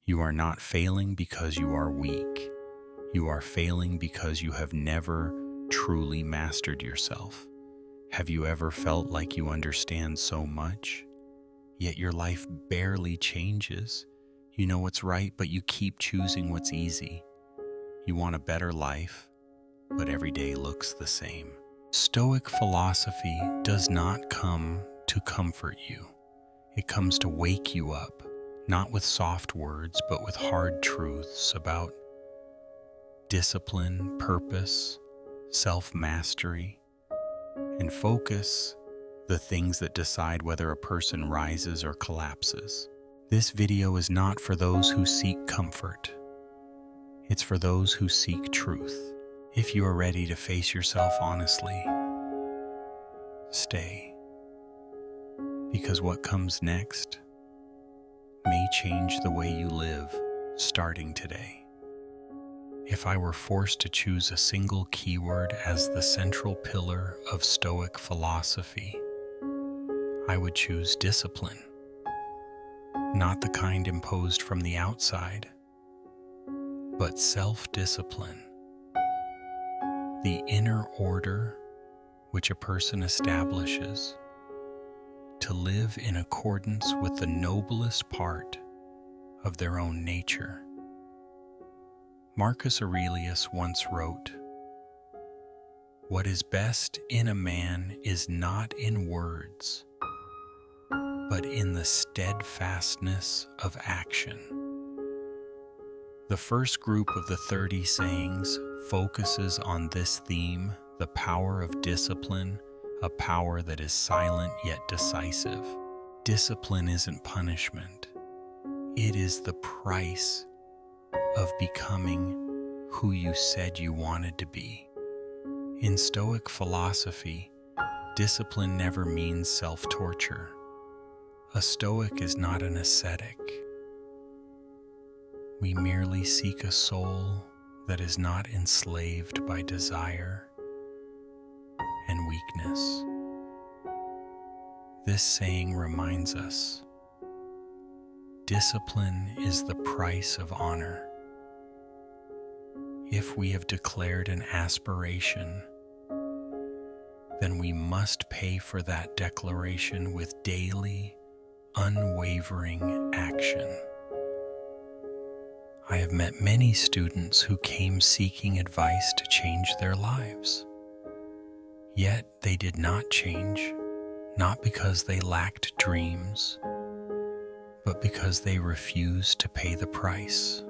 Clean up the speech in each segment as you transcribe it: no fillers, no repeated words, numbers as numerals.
You are not failing because you are weak. You are failing because you have never truly mastered yourself. Have you ever felt like you understand so much, yet your life barely changes? You know what's right, but you keep choosing what's easy. You want a better life, but every day looks the same. Stoic philosophy does not come to comfort you. It comes to wake you up, not with soft words, but with hard truths about discipline, purpose, self-mastery, and focus, the things that decide whether a person rises or collapses. This video is not for those who seek comfort. It's for those who seek truth. If you are ready to face yourself honestly, stay. Because what comes next may change the way you live starting today. If I were forced to choose a single keyword as the central pillar of Stoic philosophy, I would choose discipline. Not the kind imposed from the outside, but self-discipline. The inner order which a person establishes to live in accordance with the noblest part of their own nature. Marcus Aurelius once wrote, "What is best in a man is not in words, but in the steadfastness of action." The first group of the 30 sayings focuses on this theme, the power of discipline, a power that is silent yet decisive. Discipline isn't punishment. It is the price of becoming who you said you wanted to be. In Stoic philosophy, discipline never means self-torture. A Stoic is not an ascetic. We merely seek a soul that is not enslaved by desire and weakness. This saying reminds us, discipline is the price of honor. If we have declared an aspiration, then we must pay for that declaration with daily, unwavering action. I have met many students who came seeking advice to change their lives. Yet they did not change, not because they lacked dreams, but because they refused to pay the price.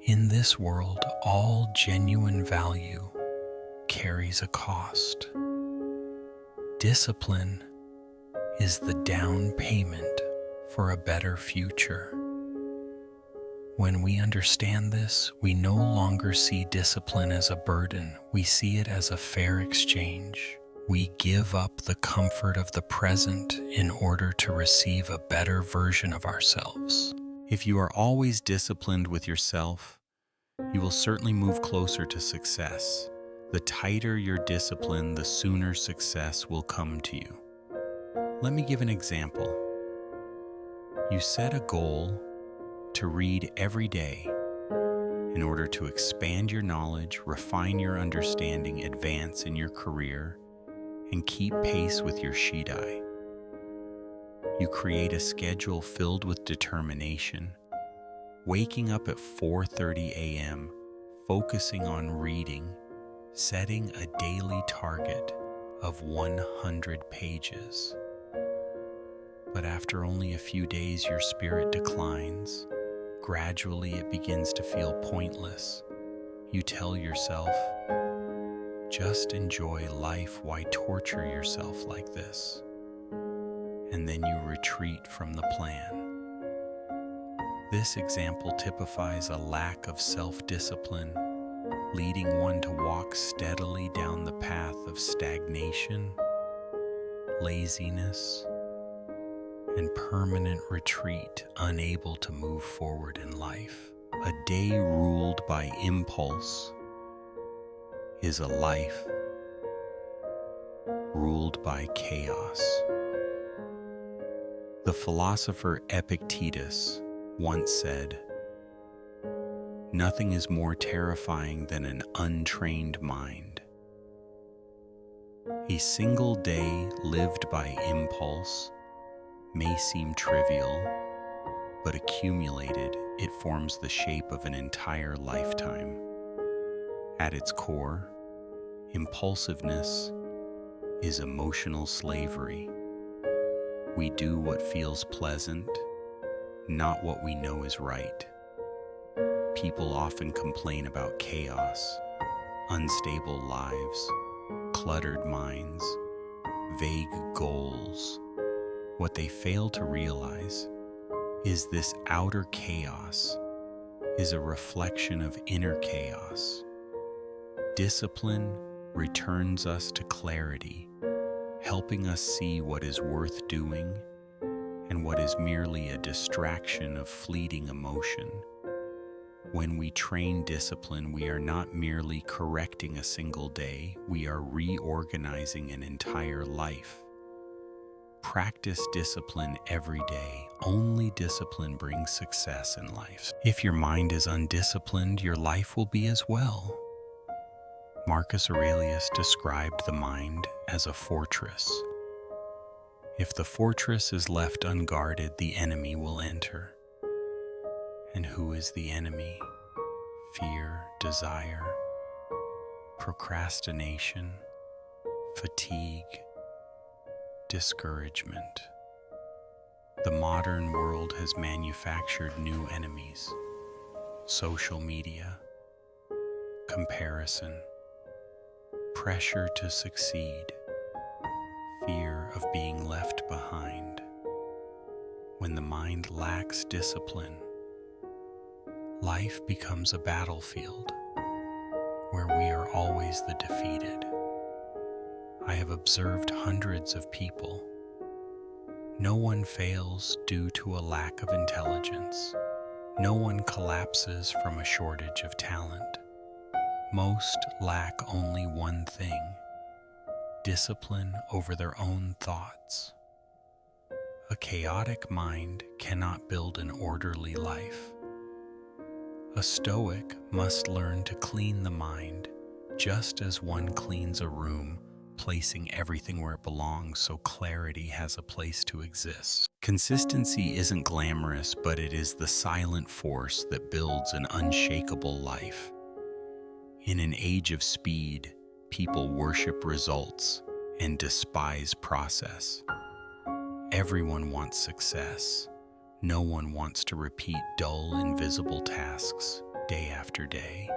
In this world, all genuine value carries a cost. Discipline is the down payment for a better future. When we understand this, we no longer see discipline as a burden. We see it as a fair exchange. We give up the comfort of the present in order to receive a better version of ourselves. If you are always disciplined with yourself, you will certainly move closer to success. The tighter your discipline, the sooner success will come to you. Let me give an example. You set a goal to read every day in order to expand your knowledge, refine your understanding, advance in your career, and keep pace with your Shidai. You create a schedule filled with determination, waking up at 4:30 a.m., focusing on reading, setting a daily target of 100 pages. But after only a few days, your spirit declines. Gradually, it begins to feel pointless. You tell yourself, just enjoy life, why torture yourself like this? And then you retreat from the plan. This example typifies a lack of self-discipline, leading one to walk steadily down the path of stagnation, laziness, and permanent retreat, unable to move forward in life. A day ruled by impulse is a life ruled by chaos. The philosopher Epictetus once said, "Nothing is more terrifying than an untrained mind." A single day lived by impulse may seem trivial, but accumulated, it forms the shape of an entire lifetime. At its core, impulsiveness is emotional slavery. We do what feels pleasant, not what we know is right. People often complain about chaos, unstable lives, cluttered minds, vague goals. What they fail to realize is this outer chaos is a reflection of inner chaos. Discipline returns us to clarity, helping us see what is worth doing and what is merely a distraction of fleeting emotion. When we train discipline, we are not merely correcting a single day, we are reorganizing an entire life. Practice discipline every day. Only discipline brings success in life. If your mind is undisciplined, your life will be as well. Marcus Aurelius described the mind as a fortress. If the fortress is left unguarded, the enemy will enter. And who is the enemy? Fear, desire, procrastination, fatigue, discouragement. The modern world has manufactured new enemies: social media, comparison, pressure to succeed, fear of being left behind. When the mind lacks discipline, life becomes a battlefield where we are always the defeated. I have observed hundreds of people. No one fails due to a lack of intelligence. No one collapses from a shortage of talent. Most lack only one thing: discipline over their own thoughts. A chaotic mind cannot build an orderly life. A Stoic must learn to clean the mind, just as one cleans a room, placing everything where it belongs so clarity has a place to exist. Consistency isn't glamorous, but it is the silent force that builds an unshakable life. In an age of speed, people worship results and despise process. Everyone wants success. No one wants to repeat dull, invisible tasks day after day.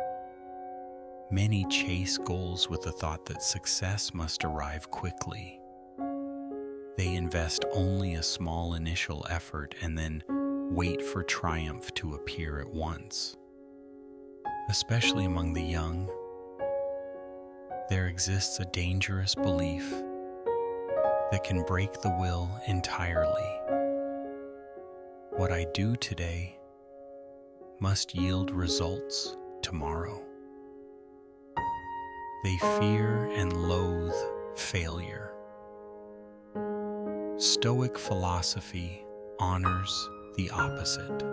Many chase goals with the thought that success must arrive quickly. They invest only a small initial effort and then wait for triumph to appear at once. Especially among the young, there exists a dangerous belief that can break the will entirely. What I do today must yield results tomorrow. They fear and loathe failure. Stoic philosophy honors the opposite.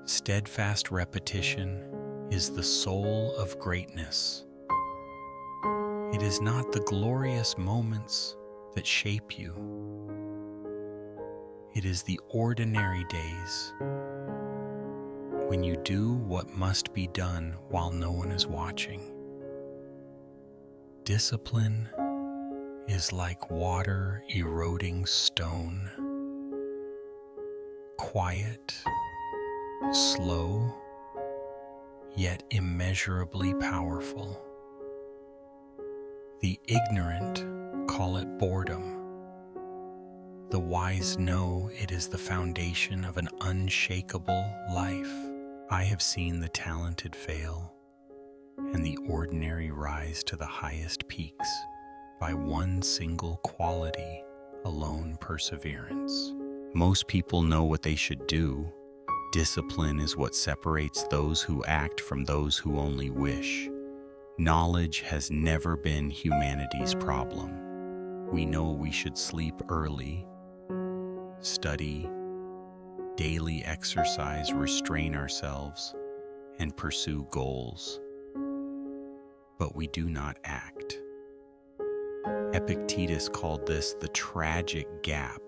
Steadfast repetition is the soul of greatness. It is not the glorious moments that shape you. It is the ordinary days when you do what must be done while no one is watching. Discipline is like water eroding stone. Quiet, slow, yet immeasurably powerful. The ignorant call it boredom. The wise know it is the foundation of an unshakable life. I have seen the talented fail and the ordinary rise to the highest peaks by one single quality alone: perseverance. Most people know what they should do. Discipline is what separates those who act from those who only wish. Knowledge has never been humanity's problem. We know we should sleep early, study daily exercise, restrain ourselves, and pursue goals. But we do not act. Epictetus called this the tragic gap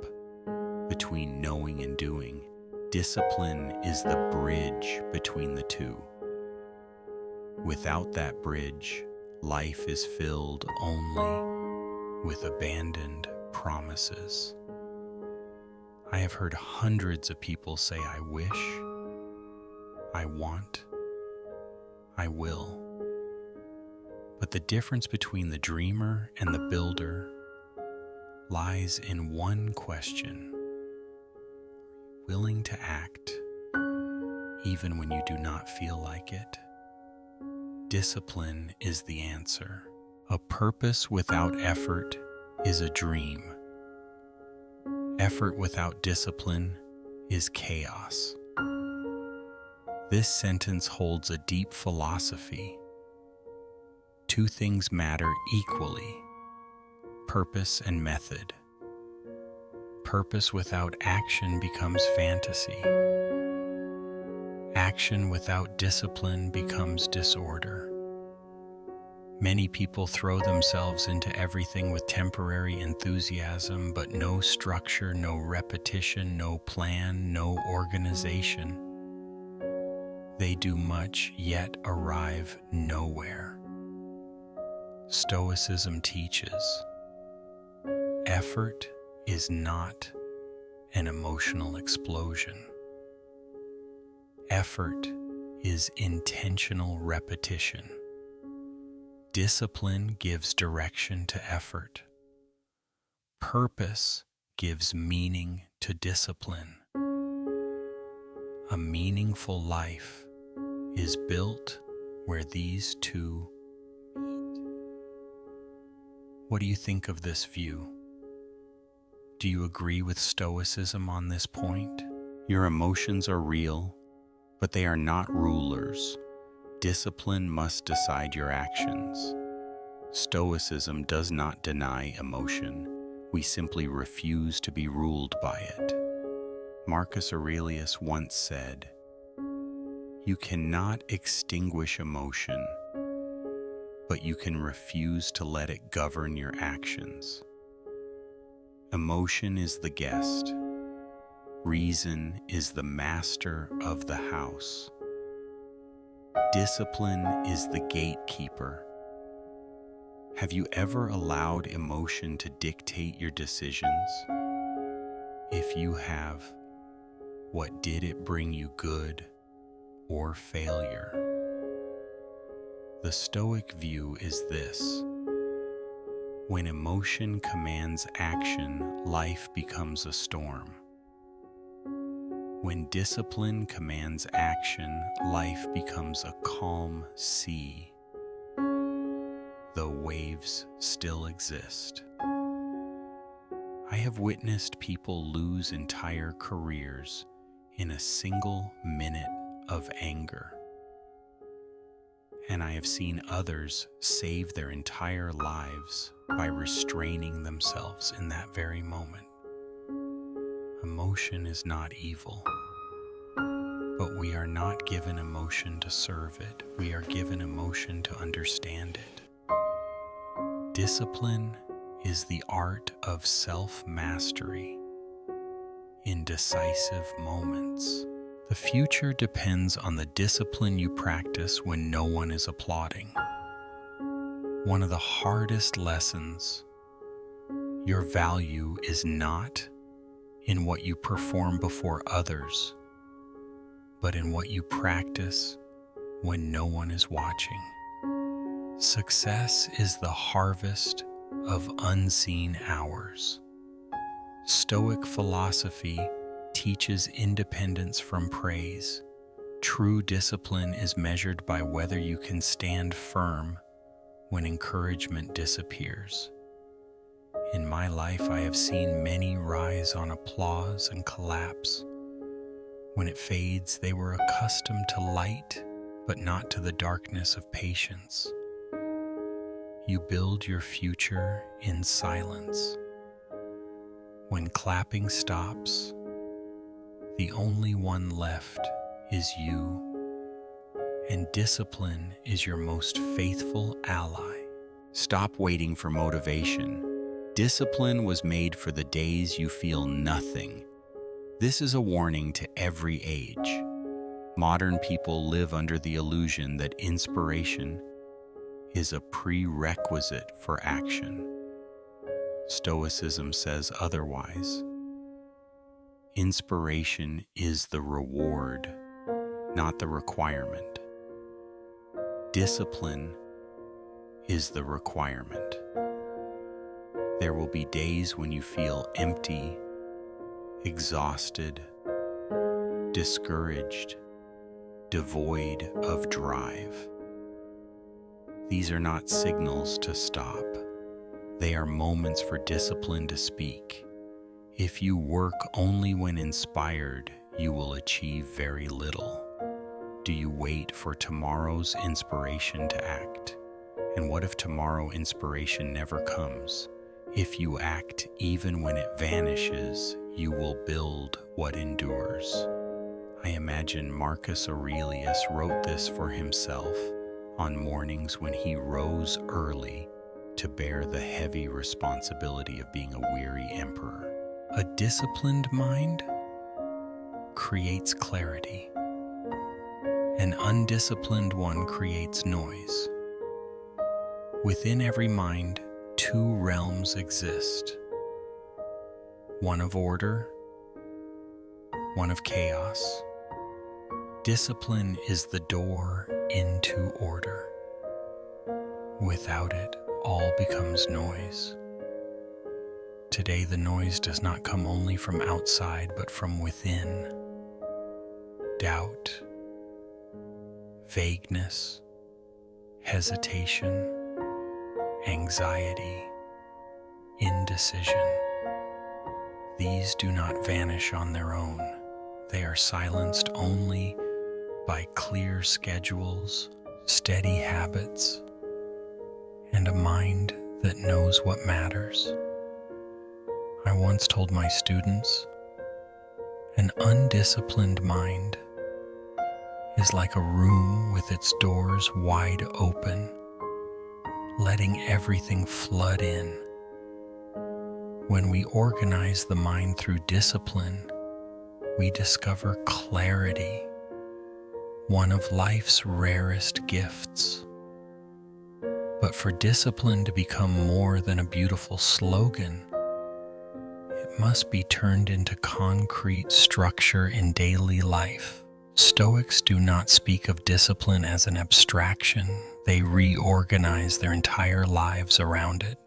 between knowing and doing. Discipline is the bridge between the two. Without that bridge, life is filled only with abandoned promises. I have heard hundreds of people say, I wish, I want, I will. But the difference between the dreamer and the builder lies in one question. Willing to act even when you do not feel like it? Discipline is the answer. A purpose without effort is a dream. Effort without discipline is chaos. This sentence holds a deep philosophy. Two things matter equally: purpose and method. Purpose without action becomes fantasy. Action without discipline becomes disorder. Many people throw themselves into everything with temporary enthusiasm, but no structure, no repetition, no plan, no organization. They do much, yet arrive nowhere. Stoicism teaches effort is not an emotional explosion. Effort is intentional repetition. Discipline gives direction to effort. Purpose gives meaning to discipline. A meaningful life is built where these two meet. What do you think of this view? Do you agree with Stoicism on this point? Your emotions are real, but they are not rulers. Discipline must decide your actions. Stoicism does not deny emotion. We simply refuse to be ruled by it. Marcus Aurelius once said, "You cannot extinguish emotion, but you can refuse to let it govern your actions." Emotion is the guest. Reason is the master of the house. Discipline is the gatekeeper. Have you ever allowed emotion to dictate your decisions? If you have, what did it bring you, good or failure? The Stoic view is this: when emotion commands action, life becomes a storm. When discipline commands action, life becomes a calm sea. Though waves still exist. I have witnessed people lose entire careers in a single minute of anger. And I have seen others save their entire lives by restraining themselves in that very moment. Emotion is not evil, but we are not given emotion to serve it. We are given emotion to understand it. Discipline is the art of self-mastery in decisive moments. The future depends on the discipline you practice when no one is applauding. One of the hardest lessons: your value is not in what you perform before others, but in what you practice when no one is watching. Success is the harvest of unseen hours. Stoic philosophy teaches independence from praise. True discipline is measured by whether you can stand firm when encouragement disappears. In my life, I have seen many rise on applause and collapse. When it fades, they were accustomed to light, but not to the darkness of patience. You build your future in silence. When clapping stops, The only one left is you, and discipline is your most faithful ally. Stop waiting for motivation. Discipline was made for the days you feel nothing. This is a warning to every age. Modern people live under the illusion that inspiration is a prerequisite for action. Stoicism says otherwise. Inspiration is the reward, not the requirement. Discipline is the requirement. There will be days when you feel empty, exhausted, discouraged, devoid of drive. These are not signals to stop. They are moments for discipline to speak. If you work only when inspired, you will achieve very little. Do you wait for tomorrow's inspiration to act? And what if tomorrow inspiration never comes? If you act even when it vanishes, you will build what endures. I imagine Marcus Aurelius wrote this for himself on mornings when he rose early to bear the heavy responsibility of being a weary emperor. A disciplined mind creates clarity. An undisciplined one creates noise. Within every mind, two realms exist. One of order, one of chaos. Discipline is the door into order. Without it, all becomes noise. Today, the noise does not come only from outside, but from within. Doubt, vagueness, hesitation, anxiety, indecision. These do not vanish on their own. They are silenced only by clear schedules, steady habits, and a mind that knows what matters. I once told my students, an undisciplined mind is like a room with its doors wide open, letting everything flood in. When we organize the mind through discipline, we discover clarity, one of life's rarest gifts. But for discipline to become more than a beautiful slogan, it must be turned into concrete structure in daily life. Stoics do not speak of discipline as an abstraction. They reorganize their entire lives around it.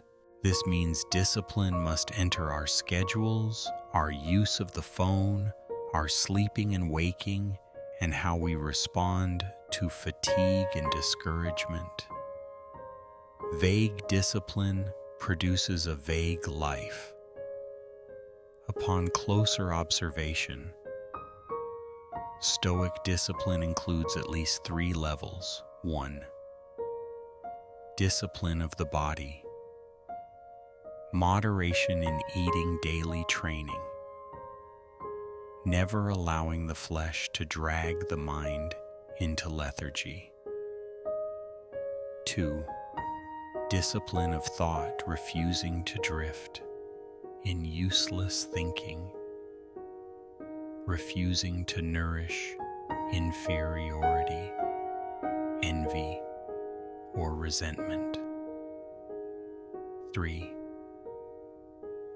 This means discipline must enter our schedules, our use of the phone, our sleeping and waking, and how we respond to fatigue and discouragement. Vague discipline produces a vague life. Upon closer observation, Stoic discipline includes at least 3 levels. 1. Discipline of the body. Moderation in eating, daily training. Never allowing the flesh to drag the mind into lethargy. 2. Discipline of thought, refusing to drift in useless thinking, refusing to nourish inferiority, envy, or resentment. 3.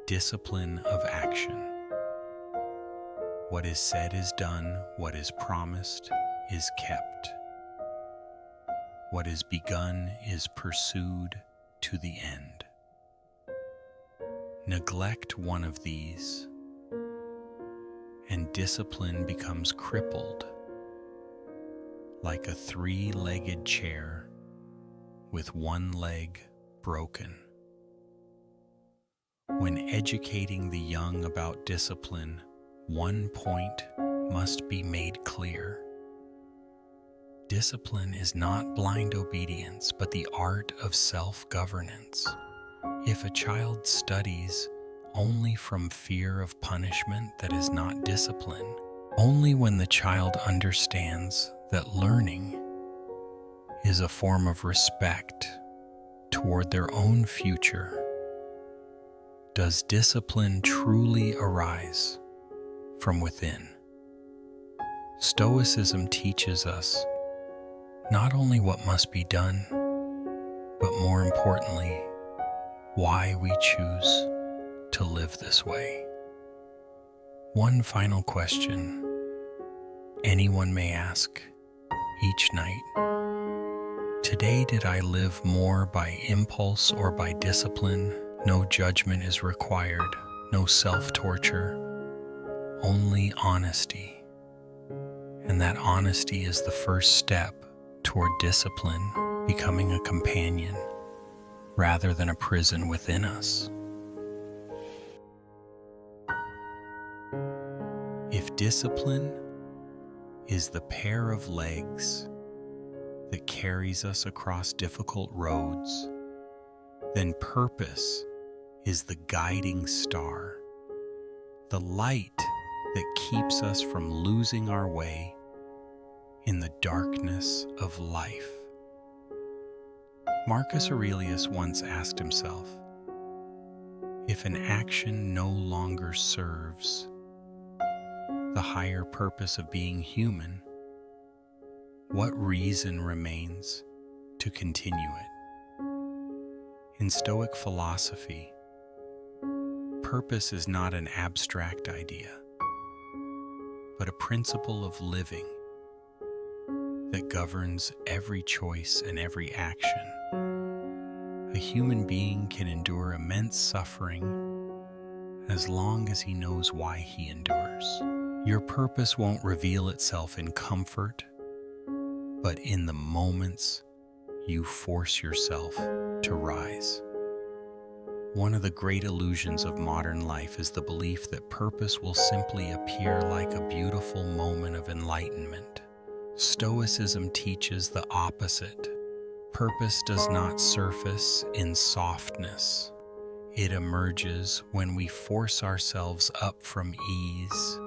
Discipline of action. What is said is done, what is promised is kept. What is begun is pursued to the end. Neglect one of these, and discipline becomes crippled, like a 3-legged chair with one leg broken. When educating the young about discipline, one point must be made clear. Discipline is not blind obedience, but the art of self-governance. If a child studies only from fear of punishment, that is not discipline. Only when the child understands that learning is a form of respect toward their own future does discipline truly arise from within. Stoicism teaches us not only what must be done, but more importantly, why we choose to live this way. One final question anyone may ask each night. Today, did I live more by impulse or by discipline? No judgment is required, no self-torture, only honesty. And that honesty is the first step toward discipline becoming a companion rather than a prison within us. If discipline is the pair of legs that carries us across difficult roads, then purpose is the guiding star, the light that keeps us from losing our way in the darkness of life. Marcus Aurelius once asked himself, if an action no longer serves the higher purpose of being human, what reason remains to continue it? In Stoic philosophy, purpose is not an abstract idea, but a principle of living that governs every choice and every action. A human being can endure immense suffering as long as he knows why he endures. Your purpose won't reveal itself in comfort, but in the moments you force yourself to rise. One of the great illusions of modern life is the belief that purpose will simply appear like a beautiful moment of enlightenment. Stoicism teaches the opposite. Purpose does not surface in softness. It emerges when we force ourselves up from ease.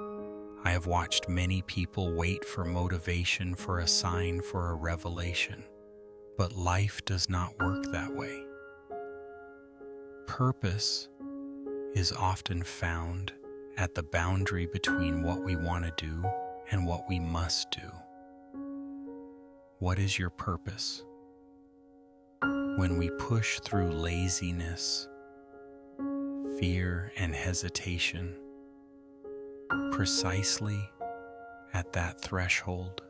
I have watched many people wait for motivation, for a sign, for a revelation, but life does not work that way. Purpose is often found at the boundary between what we want to do and what we must do. What is your purpose? When we push through laziness, fear, and hesitation, precisely at that threshold,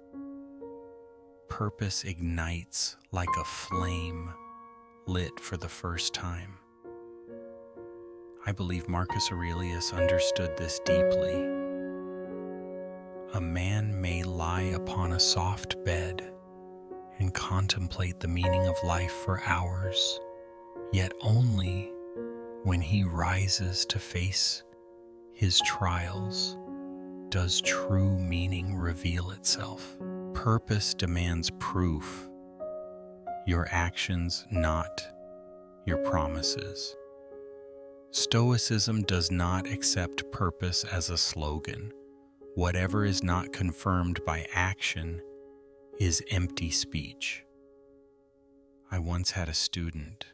purpose ignites like a flame lit for the first time. I believe Marcus Aurelius understood this deeply. A man may lie upon a soft bed and contemplate the meaning of life for hours, yet only when he rises to face his trials does true meaning reveal itself. Purpose demands proof, your actions, not your promises. Stoicism does not accept purpose as a slogan. Whatever is not confirmed by action is empty speech. I once had a student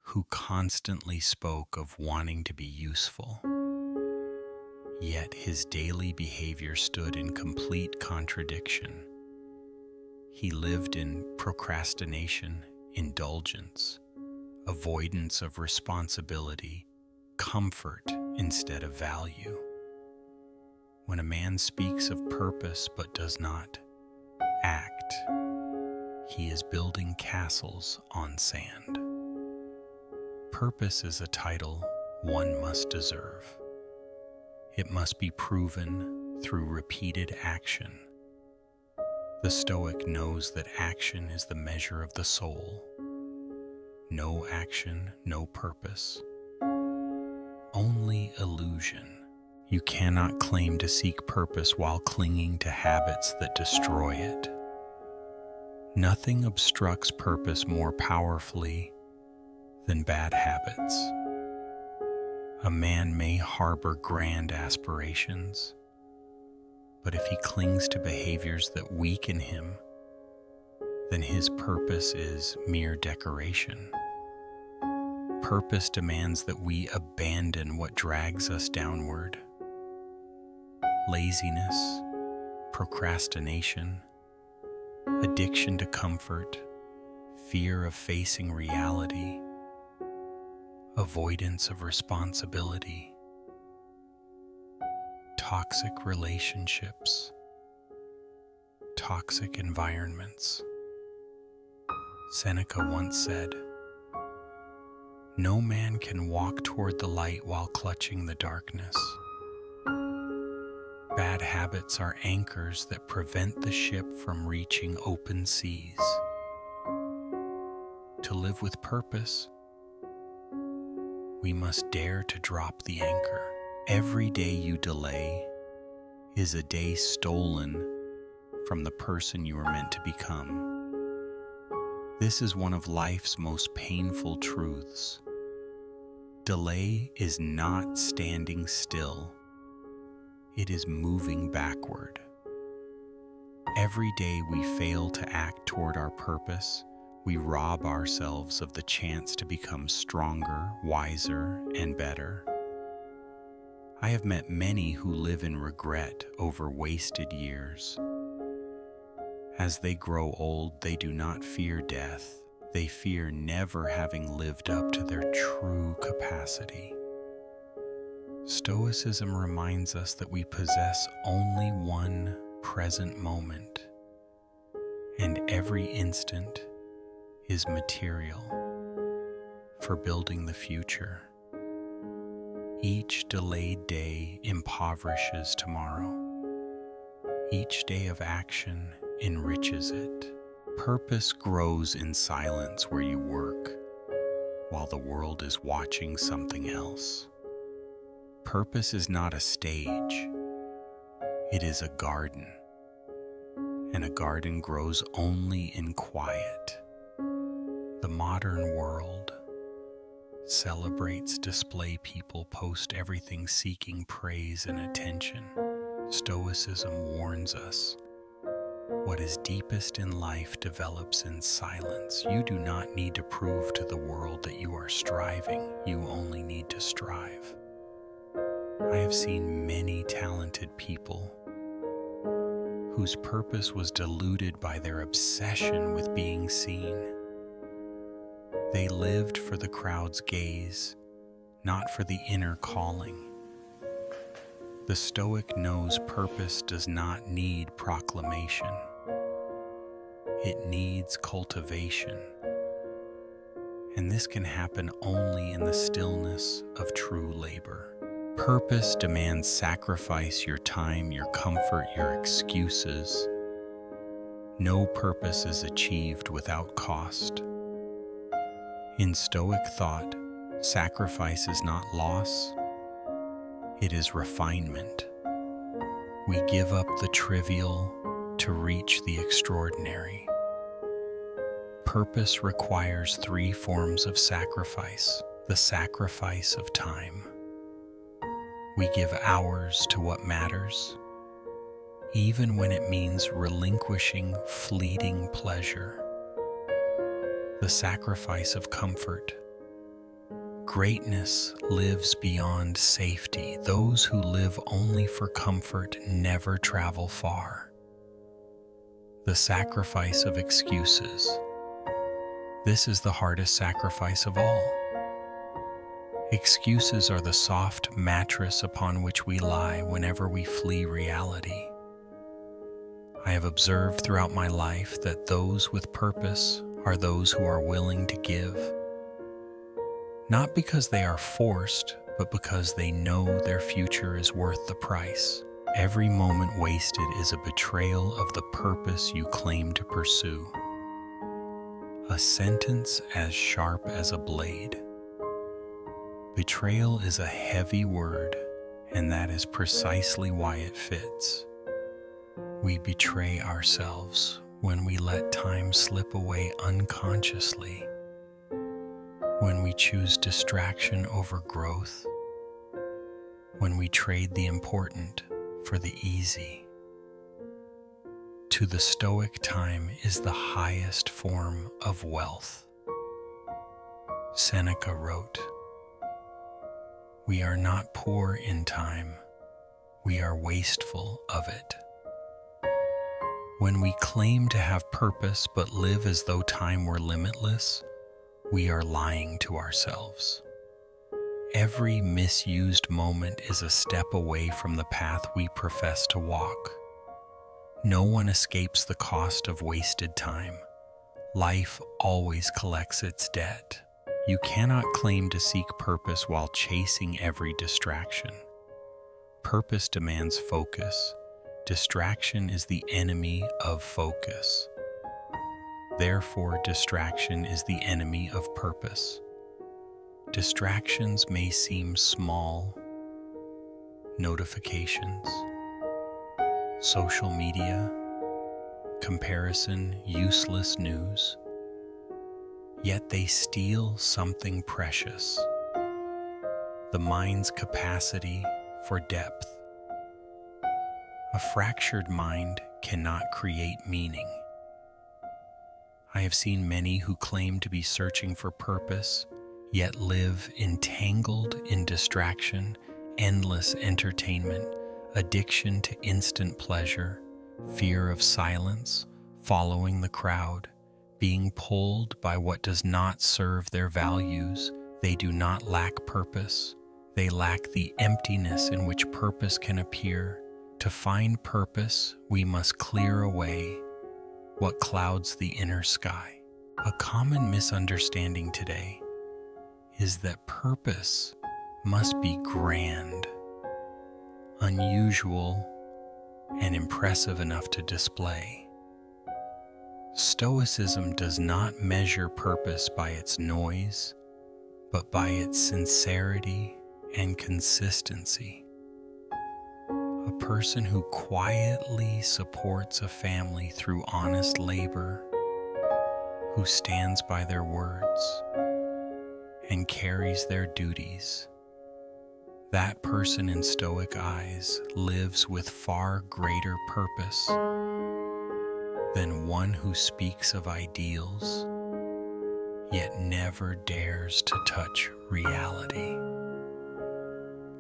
who constantly spoke of wanting to be useful, yet his daily behavior stood in complete contradiction. He lived in procrastination, indulgence, avoidance of responsibility, comfort instead of value. When a man speaks of purpose but does not act, he is building castles on sand. Purpose is a title one must deserve. It must be proven through repeated action. The Stoic knows that action is the measure of the soul. No action, no purpose. Only illusion. You cannot claim to seek purpose while clinging to habits that destroy it. Nothing obstructs purpose more powerfully than bad habits. A man may harbor grand aspirations, But if he clings to behaviors that weaken him, then his purpose is mere decoration. Purpose demands that we abandon what drags us downward. Laziness, procrastination, addiction to comfort, fear of facing reality, avoidance of responsibility, toxic relationships, toxic environments. Seneca once said, "No man can walk toward the light while clutching the darkness." Bad habits are anchors that prevent the ship from reaching open seas. To live with purpose, we must dare to drop the anchor. Every day you delay is a day stolen from the person you are meant to become. This is one of life's most painful truths. Delay is not standing still. It is moving backward. Every day we fail to act toward our purpose, we rob ourselves of the chance to become stronger, wiser, and better. I have met many who live in regret over wasted years. As they grow old, they do not fear death. They fear never having lived up to their true capacity. Stoicism reminds us that we possess only one present moment, and every instant is material for building the future. Each delayed day impoverishes tomorrow. Each day of action enriches it. Purpose grows in silence where you work, while the world is watching something else. Purpose is not a stage, it is a garden, and a garden grows only in quiet. The modern world celebrates display people, post everything seeking praise and attention. Stoicism warns us, what is deepest in life develops in silence. You do not need to prove to the world that you are striving. You only need to strive. I have seen many talented people whose purpose was diluted by their obsession with being seen. They lived for the crowd's gaze, not for the inner calling. The Stoic knows purpose does not need proclamation. It needs cultivation. And this can happen only in the stillness of true labor. Purpose demands sacrifice your time, your comfort, your excuses. No purpose is achieved without cost. In Stoic thought, sacrifice is not loss, it is refinement. We give up the trivial to reach the extraordinary. Purpose requires 3 forms of sacrifice. The sacrifice of time. We give hours to what matters, even when it means relinquishing fleeting pleasure. The sacrifice of comfort. Greatness lives beyond safety. Those who live only for comfort never travel far. The sacrifice of excuses. This is the hardest sacrifice of all. Excuses are the soft mattress upon which we lie whenever we flee reality. I have observed throughout my life that those with purpose are those who are willing to give. Not because they are forced, but because they know their future is worth the price. Every moment wasted is a betrayal of the purpose you claim to pursue. A sentence as sharp as a blade. Betrayal is a heavy word, and that is precisely why it fits. We betray ourselves when we let time slip away unconsciously, when we choose distraction over growth, when we trade the important for the easy. To the Stoic, time is the highest form of wealth. Seneca wrote, "We are not poor in time, we are wasteful of it." When we claim to have purpose but live as though time were limitless, we are lying to ourselves. Every misused moment is a step away from the path we profess to walk. No one escapes the cost of wasted time. Life always collects its debt. You cannot claim to seek purpose while chasing every distraction. Purpose demands focus. Distraction is the enemy of focus. Therefore, distraction is the enemy of purpose. Distractions may seem small: notifications, social media, comparison, useless news. Yet they steal something precious: the mind's capacity for depth. A fractured mind cannot create meaning. I have seen many who claim to be searching for purpose, yet live entangled in distraction, endless entertainment, addiction to instant pleasure, fear of silence, following the crowd, being pulled by what does not serve their values. They do not lack purpose. They lack the emptiness in which purpose can appear. To find purpose, we must clear away what clouds the inner sky. A common misunderstanding today is that purpose must be grand, unusual, and impressive enough to display. Stoicism does not measure purpose by its noise, but by its sincerity and consistency. A person who quietly supports a family through honest labor, who stands by their words and carries their duties, that person in Stoic eyes lives with far greater purpose than one who speaks of ideals, yet never dares to touch reality.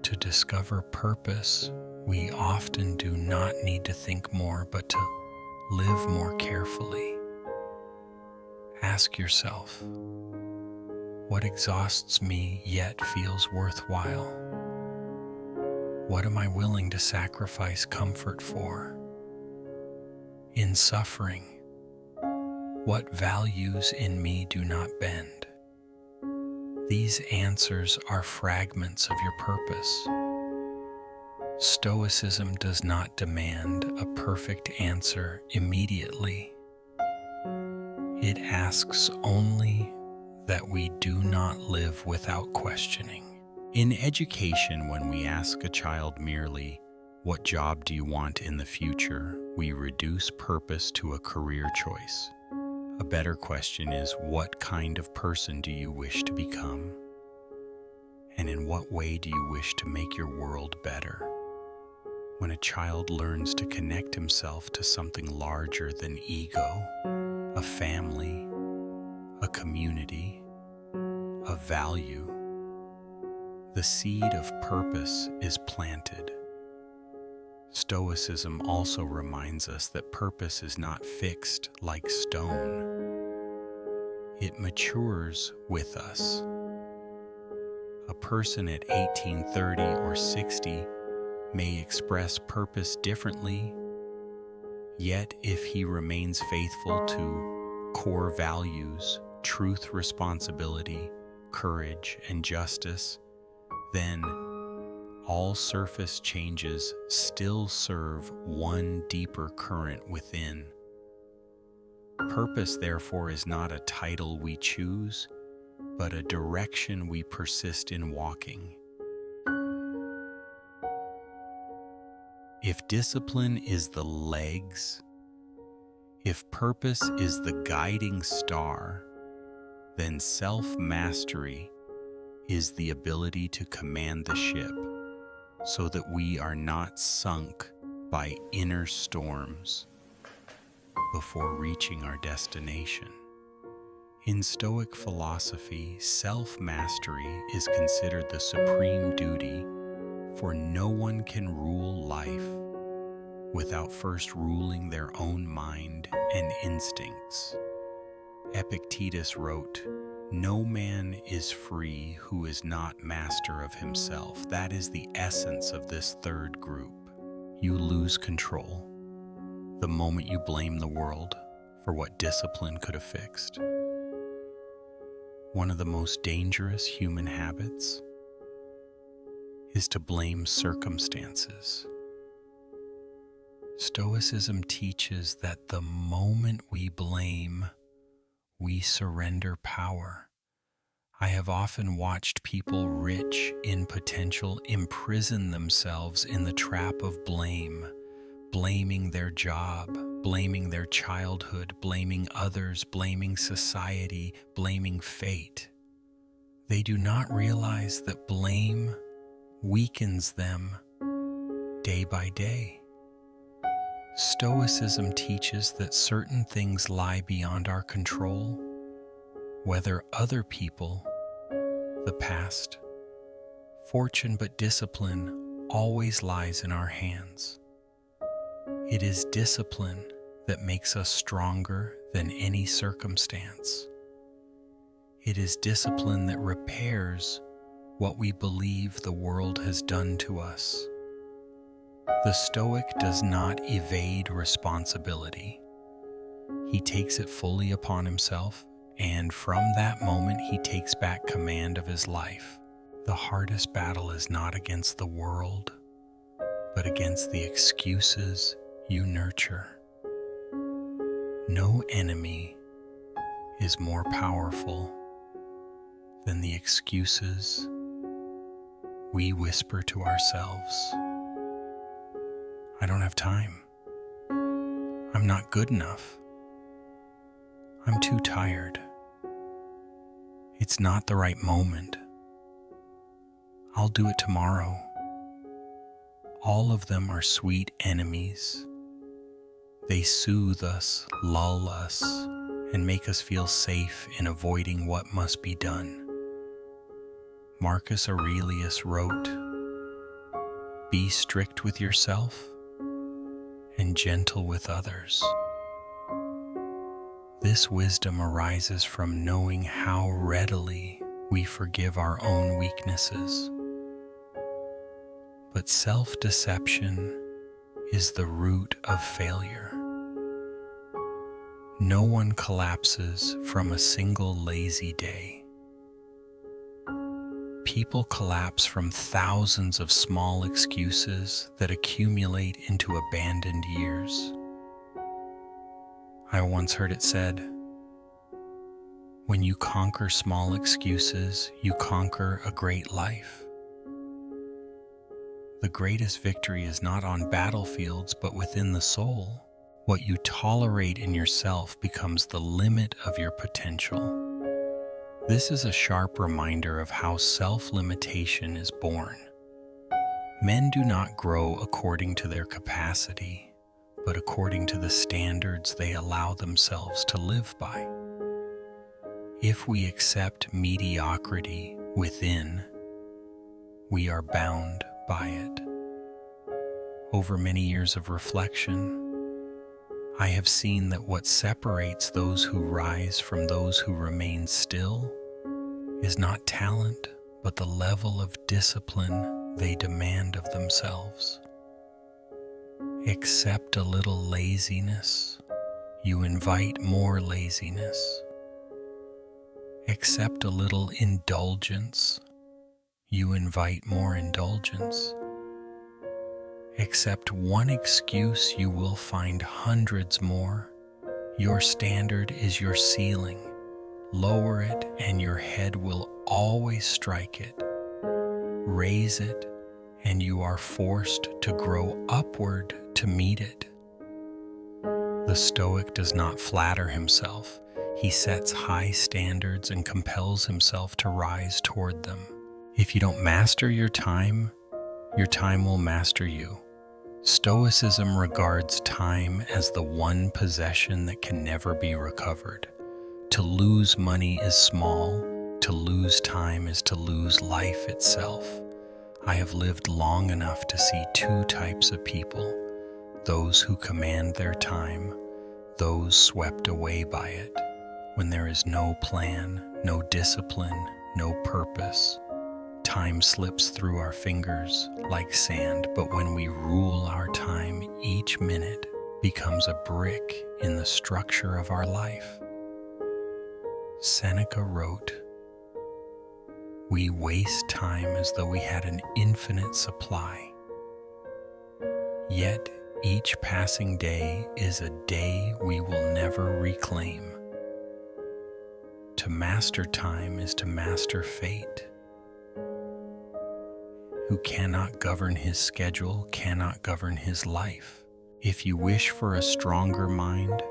To discover purpose, we often do not need to think more, but to live more carefully. Ask yourself, what exhausts me yet feels worthwhile? What am I willing to sacrifice comfort for? In suffering, what values in me do not bend? These answers are fragments of your purpose. Stoicism does not demand a perfect answer immediately. It asks only that we do not live without questioning. In education, when we ask a child merely, "What job do you want in the future?" we reduce purpose to a career choice. A better question is, what kind of person do you wish to become? And in what way do you wish to make your world better? When a child learns to connect himself to something larger than ego, a family, a community, a value, the seed of purpose is planted. Stoicism also reminds us that purpose is not fixed like stone. It matures with us. A person at 18, 30, or 60 may express purpose differently, yet if he remains faithful to core values, truth, responsibility, courage, and justice, then all surface changes still serve one deeper current within. Purpose, therefore, is not a title we choose, but a direction we persist in walking. If discipline is the legs, if purpose is the guiding star, then self-mastery is the ability to command the ship so that we are not sunk by inner storms. before reaching our destination. In Stoic philosophy, self-mastery is considered the supreme duty, for no one can rule life without first ruling their own mind and instincts. Epictetus wrote, "No man is free who is not master of himself." That is the essence of this third group. You lose control the moment you blame the world for what discipline could have fixed. One of the most dangerous human habits is to blame circumstances. Stoicism teaches that the moment we blame, we surrender power. I have often watched people rich in potential imprison themselves in the trap of blame, blaming their job, blaming their childhood, blaming others, blaming society, blaming fate. They do not realize that blame weakens them day by day. Stoicism teaches that certain things lie beyond our control, whether other people, the past, fortune, but discipline always lies in our hands. It is discipline that makes us stronger than any circumstance. It is discipline that repairs what we believe the world has done to us. The Stoic does not evade responsibility. He takes it fully upon himself, and from that moment he takes back command of his life. The hardest battle is not against the world, but against the excuses you nurture. No enemy is more powerful than the excuses we whisper to ourselves. I don't have time. I'm not good enough. I'm too tired. It's not the right moment. I'll do it tomorrow. All of them are sweet enemies. They soothe us, lull us, and make us feel safe in avoiding what must be done. Marcus Aurelius wrote, "Be strict with yourself and gentle with others." This wisdom arises from knowing how readily we forgive our own weaknesses. But self-deception is the root of failure. No one collapses from a single lazy day. People collapse from thousands of small excuses that accumulate into abandoned years. I once heard it said, "When you conquer small excuses, you conquer a great life." The greatest victory is not on battlefields, but within the soul. What you tolerate in yourself becomes the limit of your potential. This is a sharp reminder of how self-limitation is born. Men do not grow according to their capacity, but according to the standards they allow themselves to live by. If we accept mediocrity within, we are bound by it. Over many years of reflection, I have seen that what separates those who rise from those who remain still is not talent, but the level of discipline they demand of themselves. Accept a little laziness, you invite more laziness. Accept a little indulgence, you invite more indulgence. Accept one excuse, you will find hundreds more. Your standard is your ceiling. Lower it, and your head will always strike it. Raise it, and you are forced to grow upward to meet it. The Stoic does not flatter himself. He sets high standards and compels himself to rise toward them. If you don't master your time will master you. Stoicism regards time as the one possession that can never be recovered. To lose money is small, to lose time is to lose life itself. I have lived long enough to see two types of people: those who command their time, those swept away by it. When there is no plan, no discipline, no purpose, time slips through our fingers like sand, but when we rule our time, each minute becomes a brick in the structure of our life. Seneca wrote, "We waste time as though we had an infinite supply. Yet each passing day is a day we will never reclaim. To master time is to master fate. Who cannot govern his schedule cannot govern his life. If you wish for a stronger mind,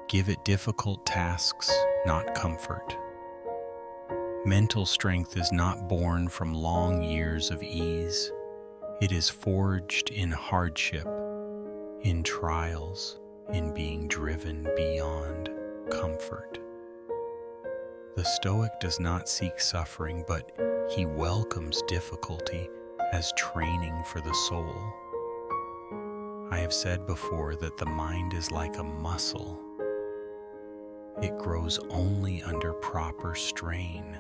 give it difficult tasks, not comfort. Mental strength is not born from long years of ease. It is forged in hardship, in trials, in being driven beyond comfort." The Stoic does not seek suffering, but he welcomes difficulty as training for the soul. I have said before that the mind is like a muscle. It grows only under proper strain.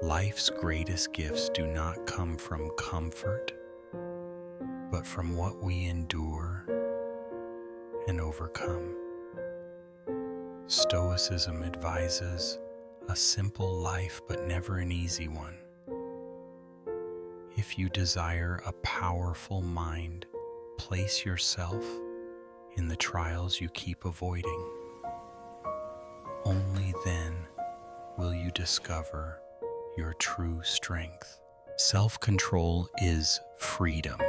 Life's greatest gifts do not come from comfort, but from what we endure and overcome. Stoicism advises a simple life, but never an easy one. If you desire a powerful mind, place yourself in the trials you keep avoiding. Only then will you discover your true strength. Self-control is freedom,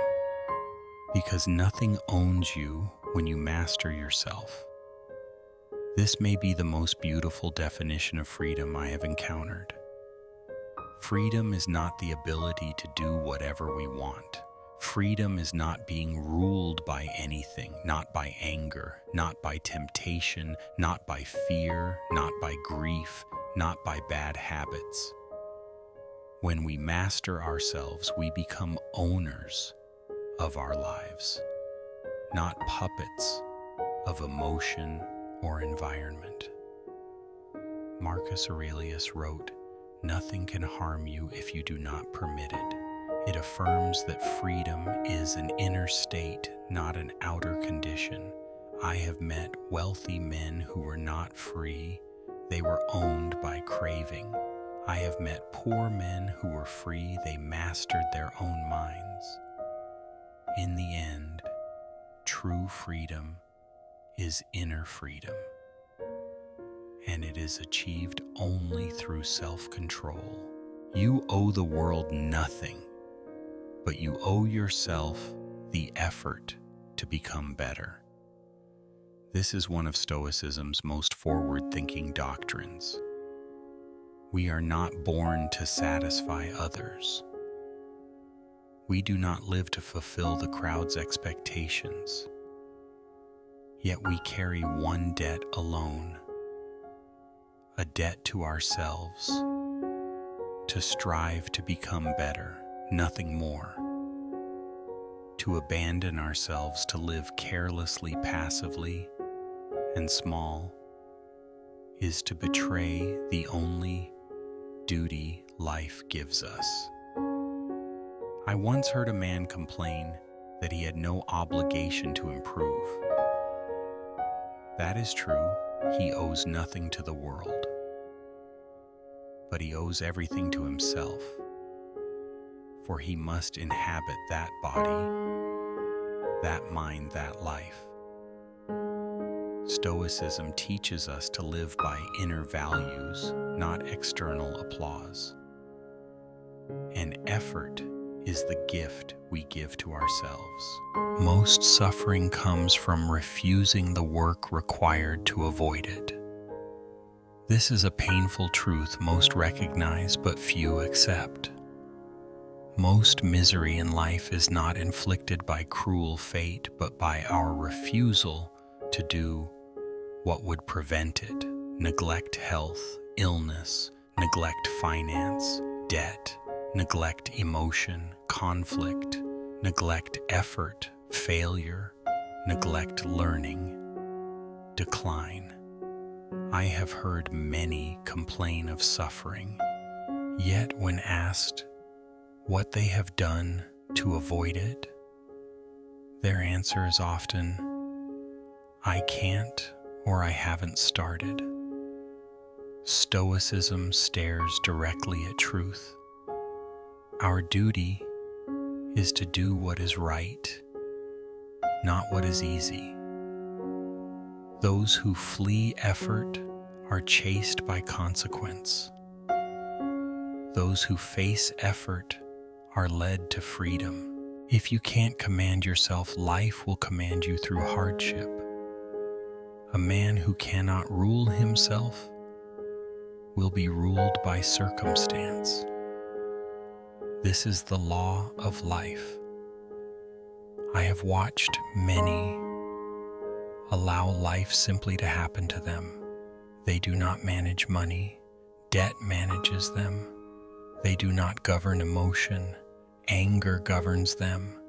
because nothing owns you when you master yourself. This may be the most beautiful definition of freedom I have encountered. Freedom is not the ability to do whatever we want. Freedom is not being ruled by anything, not by anger, not by temptation, not by fear, not by grief, not by bad habits. When we master ourselves, we become owners of our lives, not puppets of emotion or environment. Marcus Aurelius wrote, "Nothing can harm you if you do not permit it." It affirms that freedom is an inner state, not an outer condition. I have met wealthy men who were not free. They were owned by craving. I have met poor men who were free. They mastered their own minds. In the end, true freedom is inner freedom, and it is achieved only through self-control. You owe the world nothing, but you owe yourself the effort to become better. This is one of Stoicism's most forward-thinking doctrines. We are not born to satisfy others. We do not live to fulfill the crowd's expectations. Yet we carry one debt alone, a debt to ourselves, to strive to become better, nothing more. To abandon ourselves to live carelessly, passively, and small is to betray the only duty life gives us. I once heard a man complain that he had no obligation to improve. That is true, he owes nothing to the world, but he owes everything to himself, for he must inhabit that body, that mind, that life. Stoicism teaches us to live by inner values, not external applause. And effort is the gift we give to ourselves. Most suffering comes from refusing the work required to avoid it. This is a painful truth most recognize but few accept. Most misery in life is not inflicted by cruel fate, but by our refusal to do what would prevent it. Neglect health, illness, neglect finance, debt, neglect emotion, conflict, neglect effort, failure, neglect learning, decline. I have heard many complain of suffering, yet when asked what they have done to avoid it, their answer is often, "I can't," or "I haven't started." Stoicism stares directly at truth. Our duty is to do what is right, not what is easy. Those who flee effort are chased by consequence. Those who face effort are led to freedom. If you can't command yourself, life will command you through hardship. A man who cannot rule himself will be ruled by circumstance. This is the law of life. I have watched many allow life simply to happen to them. They do not manage money. Debt manages them. They do not govern emotion. Anger governs them.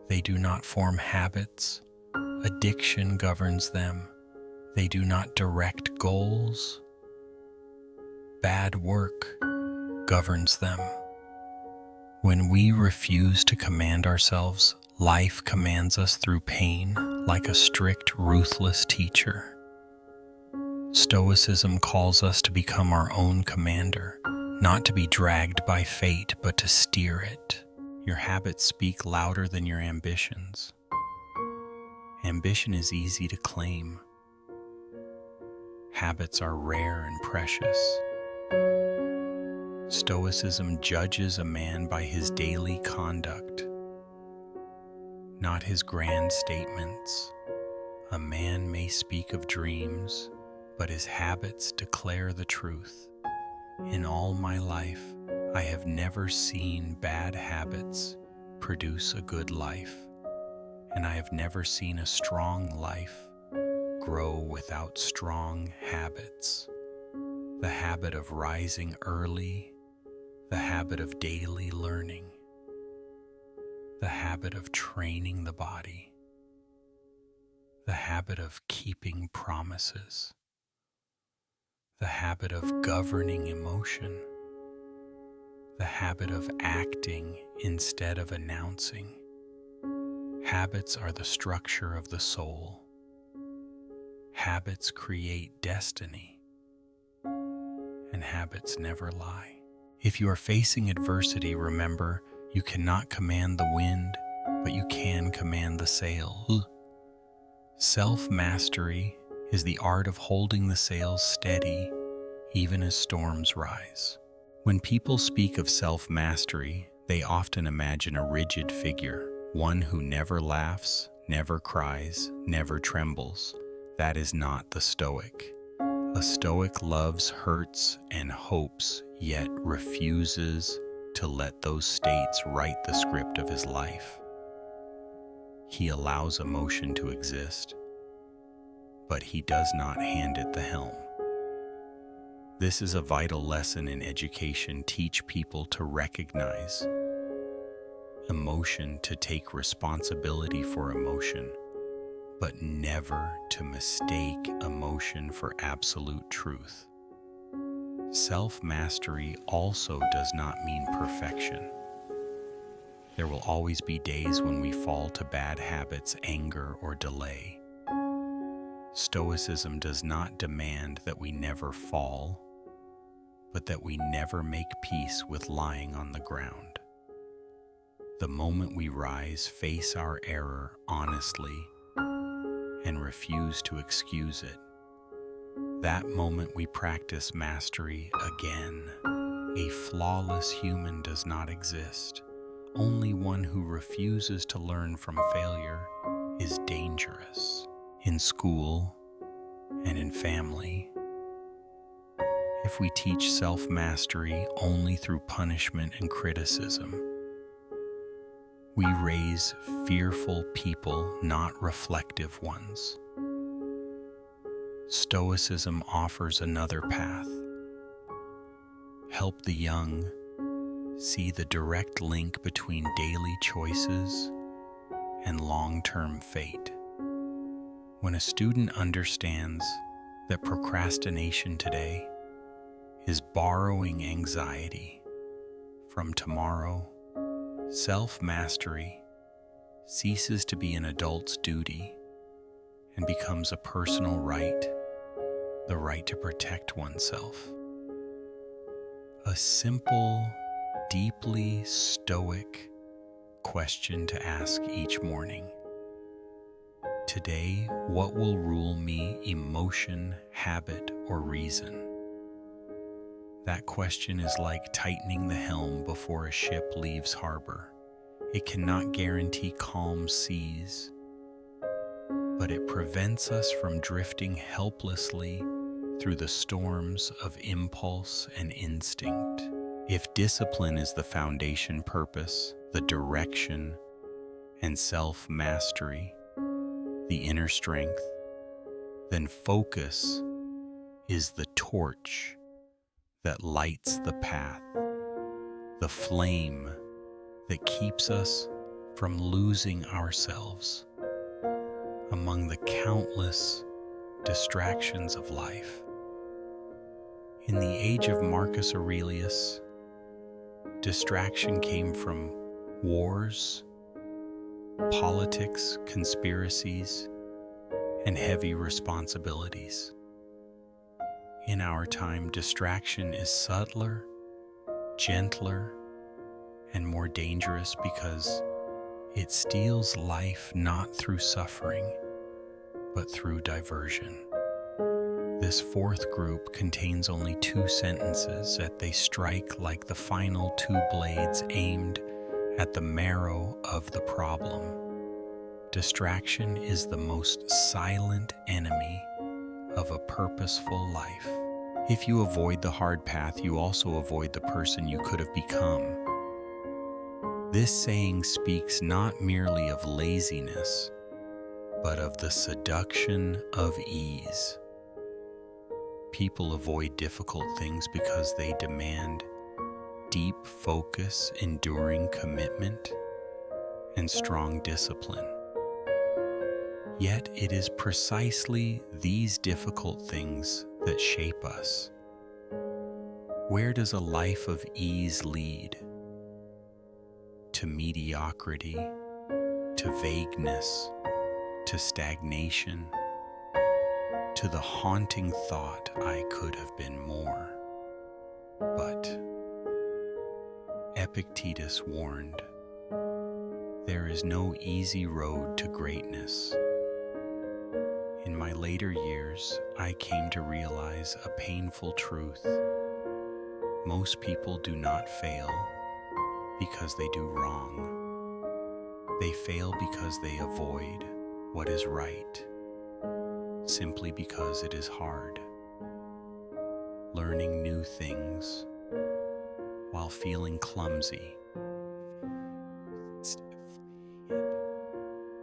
They do not form habits. Addiction governs them. They do not direct goals. Bad work governs them. When we refuse to command ourselves, life commands us through pain, like a strict, ruthless teacher. Stoicism calls us to become our own commander, not to be dragged by fate, but to steer it. Your habits speak louder than your ambitions. Ambition is easy to claim. Habits are rare and precious. Stoicism judges a man by his daily conduct, not his grand statements. A man may speak of dreams, but his habits declare the truth. In all my life, I have never seen bad habits produce a good life, and I have never seen a strong life grow without strong habits. The habit of rising early, the habit of daily learning, the habit of training the body, the habit of keeping promises, the habit of governing emotion, the habit of acting instead of announcing. Habits are the structure of the soul. Habits create destiny, and habits never lie. If you are facing adversity, remember, you cannot command the wind, but you can command the sails. Self-mastery is the art of holding the sails steady even as storms rise. When people speak of self-mastery, they often imagine a rigid figure, one who never laughs, never cries, never trembles. That is not the Stoic. A Stoic loves, hurts, and hopes, yet refuses to let those states write the script of his life. He allows emotion to exist, but he does not hand it the helm. This is a vital lesson in education. Teach people to recognize emotion, to take responsibility for emotion, but never to mistake emotion for absolute truth. Self-mastery also does not mean perfection. There will always be days when we fall to bad habits, anger, or delay. Stoicism does not demand that we never fall, but that we never make peace with lying on the ground. The moment we rise, face our error honestly, and refuse to excuse it, that moment we practice mastery again. A flawless human does not exist. Only one who refuses to learn from failure is dangerous. In school and in family, if we teach self-mastery only through punishment and criticism, We raise fearful people, not reflective ones. Stoicism offers another path. Help the young see the direct link between daily choices and long-term fate. When a student understands that procrastination today is borrowing anxiety from tomorrow, self-mastery ceases to be an adult's duty and becomes a personal right, the right to protect oneself. A simple, deeply stoic question to ask each morning. Today, what will rule me, emotion, habit, or reason? That question is like tightening the helm before a ship leaves harbor. It cannot guarantee calm seas, but it prevents us from drifting helplessly through the storms of impulse and instinct. If discipline is the foundation purpose, the direction, and self-mastery, the inner strength, then focus is the torch that lights the path, the flame that keeps us from losing ourselves among the countless distractions of life. In the age of Marcus Aurelius, distraction came from wars, politics, conspiracies, and heavy responsibilities. In our time, distraction is subtler, gentler, and more dangerous because it steals life not through suffering, but through diversion. This fourth group contains only 2 sentences, yet they strike like the final 2 blades aimed at the marrow of the problem. Distraction is the most silent enemy of a purposeful life. If you avoid the hard path, you also avoid the person you could have become. This saying speaks not merely of laziness, but of the seduction of ease. People avoid difficult things because they demand deep focus, enduring commitment, and strong discipline. Yet it is precisely these difficult things that shape us. Where does a life of ease lead? To mediocrity, to vagueness, to stagnation, to the haunting thought, I could have been more. But Epictetus warned, there is no easy road to greatness. In my later years, I came to realize a painful truth. Most people do not fail because they do wrong. They fail because they avoid what is right, simply because it is hard. Learning new things while feeling clumsy.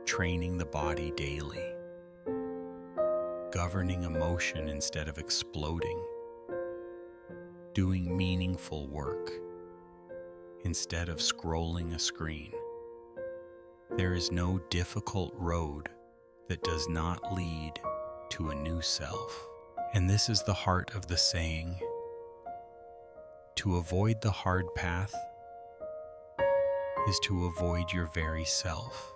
Training the body daily. Governing emotion instead of exploding. Doing meaningful work instead of scrolling a screen. There is no difficult road that does not lead to a new self. And this is the heart of the saying, to avoid the hard path is to avoid your very self,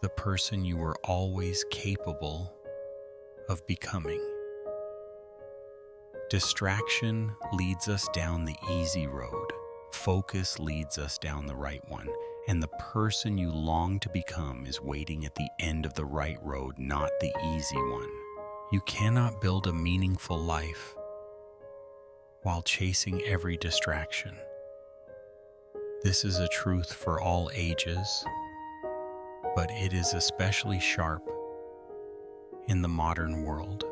the person you were always capable of becoming. Distraction leads us down the easy road. Focus leads us down the right one. And the person you long to become is waiting at the end of the right road, not the easy one. You cannot build a meaningful life while chasing every distraction. This is a truth for all ages, but it is especially sharp in the modern world,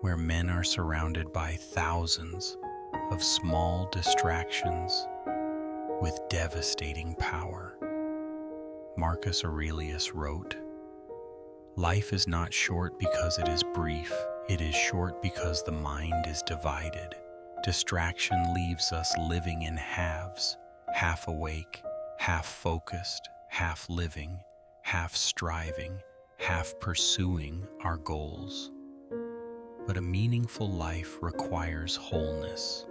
where men are surrounded by thousands of small distractions with devastating power. Marcus Aurelius wrote, "Life is not short because it is brief. It is short because the mind is divided. Distraction leaves us living in halves, half awake, half focused, half living, half striving, half pursuing our goals. But a meaningful life requires wholeness.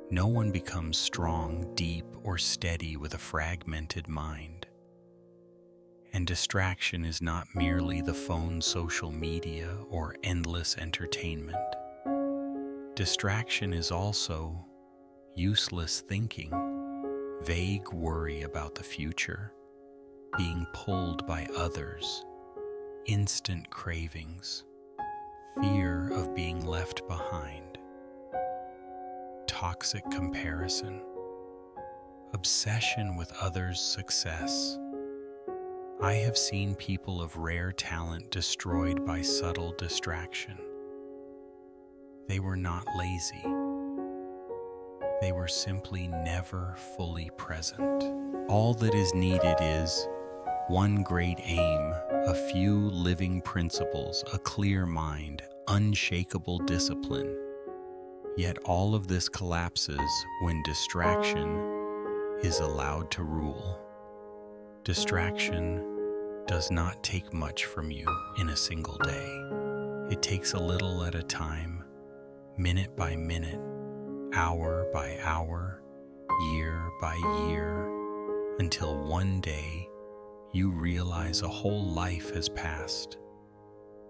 No one becomes strong, deep, or steady with a fragmented mind. And distraction is not merely the phone, social media, or endless entertainment. Distraction is also useless thinking, vague worry about the future, being pulled by others, instant cravings, fear of being left behind, toxic comparison, obsession with others' success. I have seen people of rare talent destroyed by subtle distraction. They were not lazy. They were simply never fully present. All that is needed is one great aim, a few living principles, a clear mind, unshakable discipline. Yet all of this collapses when distraction is allowed to rule. Distraction does not take much from you in a single day. It takes a little at a time, minute by minute, hour by hour, year by year, until one day you realize a whole life has passed,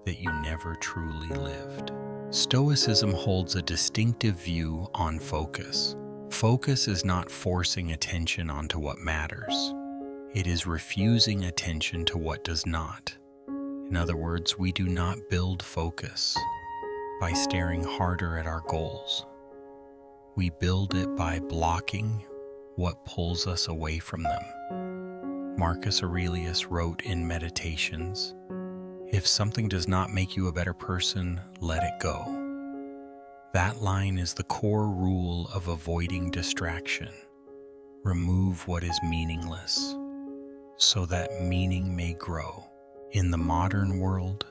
that you never truly lived. Stoicism holds a distinctive view on focus. Focus is not forcing attention onto what matters. It is refusing attention to what does not. In other words, we do not build focus by staring harder at our goals. We build it by blocking what pulls us away from them. Marcus Aurelius wrote in Meditations, "If something does not make you a better person, let it go." That line is the core rule of avoiding distraction. Remove what is meaningless, so that meaning may grow. In the modern world,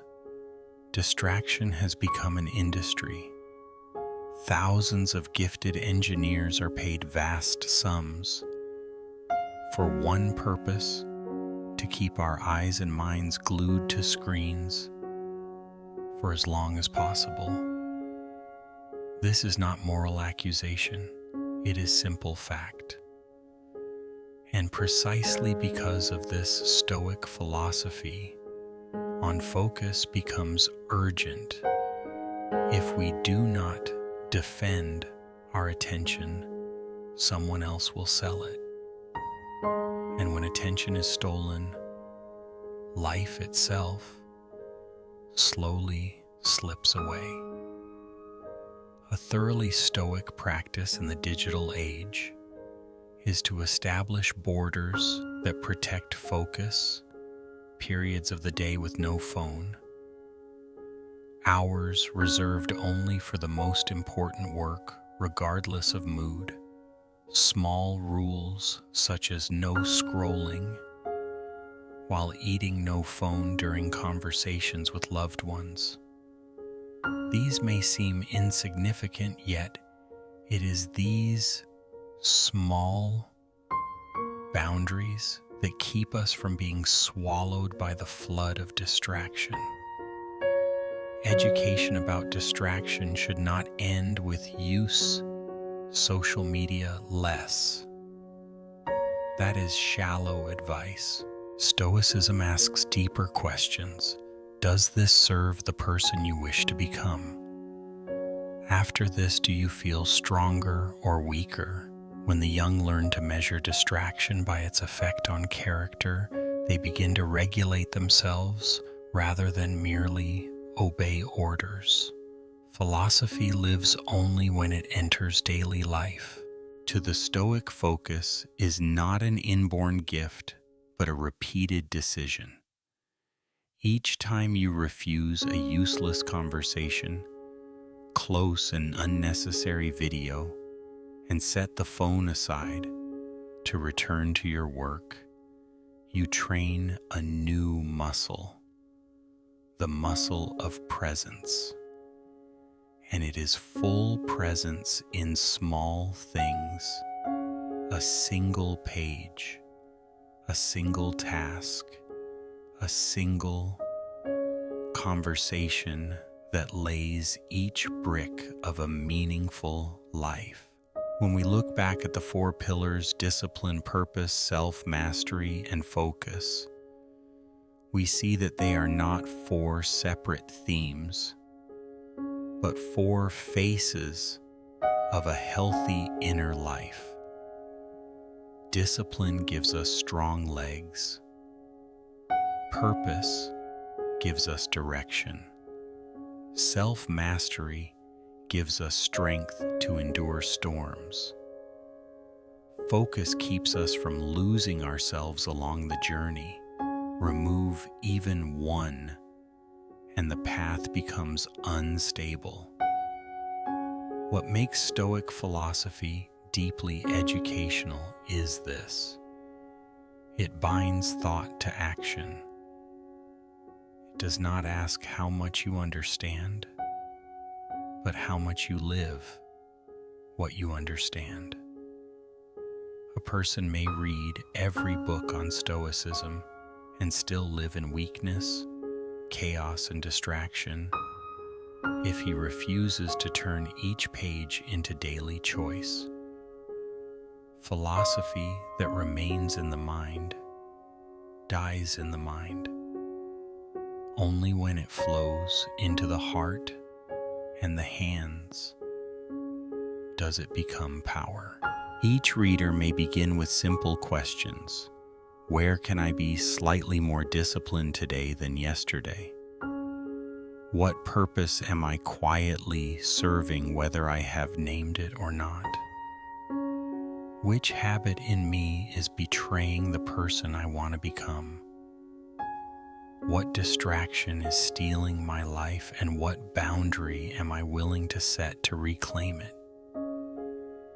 distraction has become an industry. Thousands of gifted engineers are paid vast sums for one purpose: to keep our eyes and minds glued to screens for as long as possible. This is not moral accusation, it is simple fact. And precisely because of this Stoic philosophy, on focus becomes urgent. If we do not defend our attention, someone else will sell it. And when attention is stolen, life itself slowly slips away. A thoroughly Stoic practice in the digital age is to establish borders that protect focus, periods of the day with no phone, hours reserved only for the most important work, regardless of mood, small rules such as no scrolling, while eating no phone during conversations with loved ones. These may seem insignificant, yet it is these small boundaries that keep us from being swallowed by the flood of distraction. Education about distraction should not end with use social media less. That is shallow advice. Stoicism asks deeper questions. Does this serve the person you wish to become? After this, do you feel stronger or weaker? When the young learn to measure distraction by its effect on character, they begin to regulate themselves rather than merely obey orders. Philosophy lives only when it enters daily life. To the Stoic, focus is not an inborn gift, but a repeated decision. Each time you refuse a useless conversation, close and unnecessary video, and set the phone aside, to return to your work, you train a new muscle, the muscle of presence. And it is full presence in small things, a single page, a single task, a single conversation that lays each brick of a meaningful life. When we look back at the 4 pillars, discipline, purpose, self-mastery, and focus, we see that they are not 4 separate themes, but 4 faces of a healthy inner life. Discipline gives us strong legs. Purpose gives us direction. Self-mastery gives us strength to endure storms. Focus keeps us from losing ourselves along the journey. Remove even one, and the path becomes unstable. What makes Stoic philosophy deeply educational is this: it binds thought to action. It does not ask how much you understand, but how much you live what you understand. A person may read every book on Stoicism and still live in weakness, chaos, and distraction if he refuses to turn each page into daily choice. Philosophy that remains in the mind dies in the mind. Only when it flows into the heart and the hands does it become power. Each reader may begin with simple questions. Where can I be slightly more disciplined today than yesterday? What purpose am I quietly serving, whether I have named it or not? Which habit in me is betraying the person I want to become? What distraction is stealing my life, and what boundary am I willing to set to reclaim it?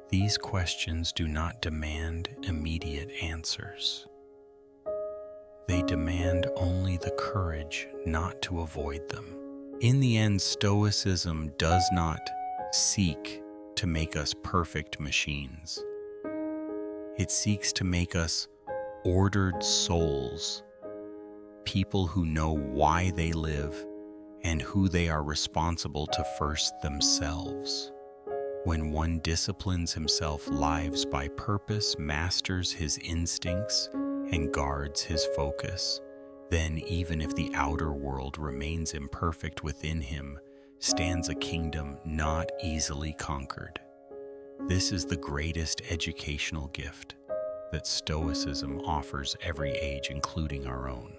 These questions do not demand immediate answers. They demand only the courage not to avoid them. In the end, Stoicism does not seek to make us perfect machines. It seeks to make us ordered souls, people who know why they live and who they are responsible to first themselves. When one disciplines himself, lives by purpose, masters his instincts, and guards his focus, then even if the outer world remains imperfect, within him stands a kingdom not easily conquered. This is the greatest educational gift that Stoicism offers every age, including our own.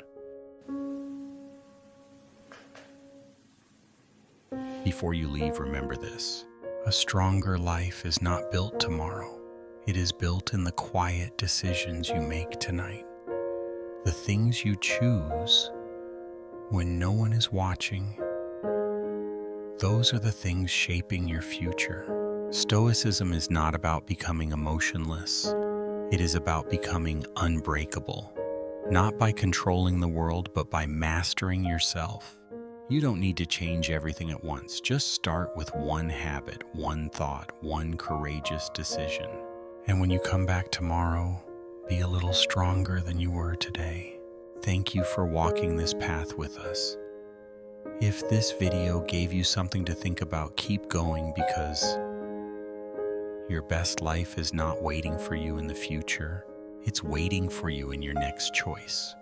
Before you leave, remember this: a stronger life is not built tomorrow. It is built in the quiet decisions you make tonight. The things you choose when no one is watching, those are the things shaping your future. Stoicism is not about becoming emotionless. It is about becoming unbreakable, not by controlling the world, but by mastering yourself. You don't need to change everything at once. Just start with one habit, one thought, one courageous decision. And when you come back tomorrow, be a little stronger than you were today. Thank you for walking this path with us. If this video gave you something to think about, keep going, because your best life is not waiting for you in the future. It's waiting for you in your next choice.